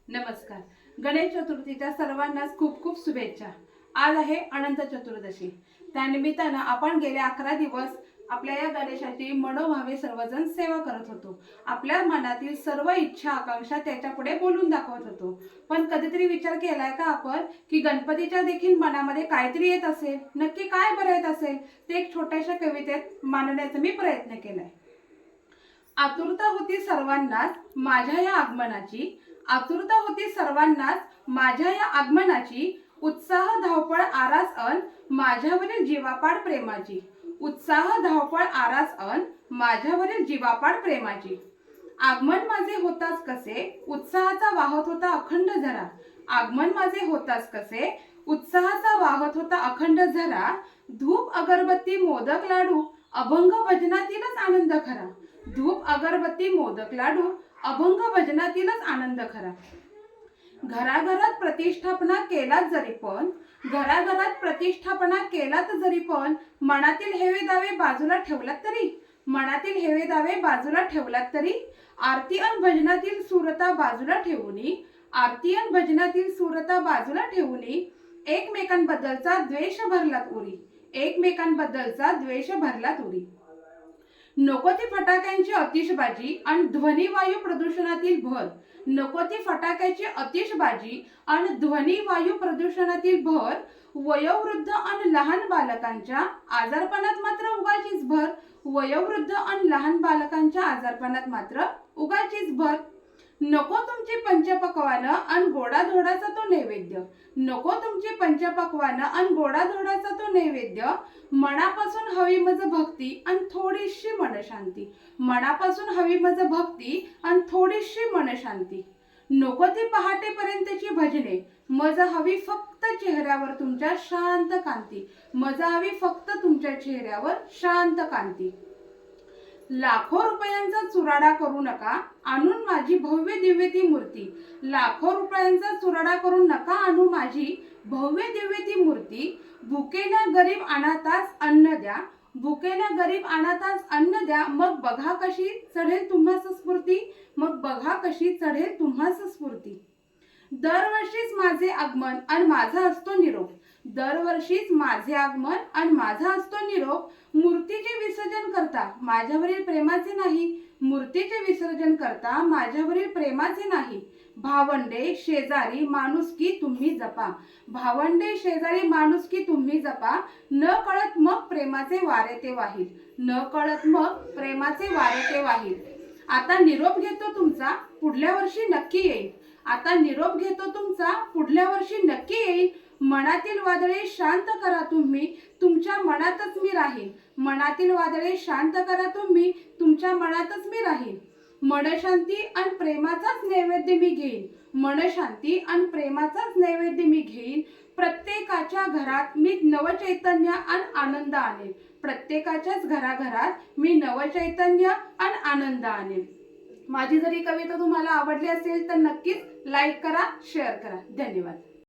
नमस्कार. गणेश चतुर्थीच्या सर्वांनाच खूप खूप शुभेच्छा. आज आहे अनंत चतुर्दशी. त्यानिमित्तानं आपण गेले 11 दिवस आपल्या या गणेशाची मनोभावे सर्वजण सेवा करत होतो. आपल्या मनातील सर्व इच्छा आकांक्षा त्याच्या पुढे बोलून दाखवत होतो. पण कधीतरी विचार केलाय का आपण की गणपतीच्या देखील मनामध्ये काहीतरी येत असेल? नक्की काय बरं येत असेल ते एक छोट्याशा कवितेत मांडण्याचा मी प्रयत्न केलाय. आतुरता होती सर्वांनाच माझ्या या आगमनाची, आतुरता होती सर्वांनाच माझ्या या आगमनाची, उत्साह धावपळ आरास अन माझ्यावरील जीवापाड प्रेमाची, उत्साह धावपळ आरास अन माझ्यावरील जीवापाड प्रेमाची. आगमन माझे होताच कसे उत्साहाचा वाहत होता अखंड झरा, आगमन माझे होताच कसे उत्साहाचा वाहत होता अखंड झरा. धूप अगरबत्ती मोदक लाडू अभंग भजनातीलच आनंद खरा, धूप अगरबत्ती मोदक लाडू अभंग भजनातीलच आनंद खरा. घराघरात प्रतिष्ठापना केलात जरी पण, घराघरात प्रतिष्ठापना केलात जरी पण, मनातील हेवे दावे बाजूला ठेवलात तरी, मनातील हेवे दावे बाजूला ठेवलात तरी. आरती अन भजनातील सूरता बाजूला ठेवूनी, आरती अन भजनातील सूरता बाजूला ठेवूनी, एकमेकांबद्दलचा द्वेष भरलात उरी, एकमेकांबद्दलचा द्वेष भरलात उरी. नको ती फटाक्यांची अतिशबाजी आणि ध्वनी वायू प्रदूषणातील भर, नको ती फटाक्याची अतिशबाजी आणि ध्वनी वायू प्रदूषणातील भर. वयोवृद्ध आणि लहान बालकांच्या आजारपणात मात्र उगाचीच भर, वयोवृद्ध आणि लहान बालकांच्या आजारपणात मात्र उगाचीच भर. नको तुमची पंचपक्वानं आणि गोडाधोडाचा तो नैवेद्य, नको तुमची पंचपक्वानं आणि गोडाधोडाचा तो नैवेद्य. मनापासून हवी मज भक्ती आणि थोडीशी मनशांती, मनापासून हवी मज भक्ती आणि थोडीशी मनशांती. नको ती पहाटेपर्यंतची भजने, मज हवी फक्त चेहऱ्यावर तुमच्या शांत कांती, मज हवी फक्त तुमच्या चेहऱ्यावर शांत कांती. लाखो रुपयांचा चुराडा करू नका आणून माझी भव्य दिव्य ती मूर्ती, लाखो रुपयांचा चुराडा करू नका आणू माझी भव्य दिव्य ती मूर्ती. भुकेला गरीब अनाथास अन्न द्या, भुकेला गरीब अनाथास अन्न द्या, मग बघा कशी चढेल तुम्हास स्फूर्ती, मग बघा कशी चढेल तुम्हास स्फूर्ती. दरवर्षीच माझे आगमन आणि माझा असतो निरोप, दरवर्षीच माझे आगमन आणि माझा असतो निरोप. मूर्तीचे विसर्जन करता माझ्यावरील प्रेमाचे नाही, मूर्तीचे विसर्जन करता माझ्यावरील प्रेमाचे नाही. भावंडे शेजारी माणुसकी तुम्ही जपा, भावंडे शेजारी माणुसकी तुम्ही जपा. न कळत मग प्रेमाचे वारे ते वाहील, न कळत मग प्रेमाचे वारे ते वाहील. आता निरोप घेतो तुमचा पुढल्या वर्षी नक्की येईल, आता निरोप घेतो तुमचा पुढल्या वर्षी नक्की येईल. मनातील वादळे शांत करा तुम्ही, तुमच्या मनातच मी राहील, मनातील वादळे शांत करा तुम्ही, तुमच्या मनातच मी राहील. मनशांती आणि प्रेमाचाच नैवेद्य मी घेईन, मनशांती आणि प्रेमाचाच नैवेद्य मी घेईन. प्रत्येकाच्या घरात मी नवचैतन्य आणि आनंद आणेन, प्रत्येकाच्याच घराघरात मी नवचैतन्य आणि आनंद आणेन. माझी जर ही कविता तुम्हाला आवडली असेल तर नक्कीच लाईक करा, शेअर करा. धन्यवाद.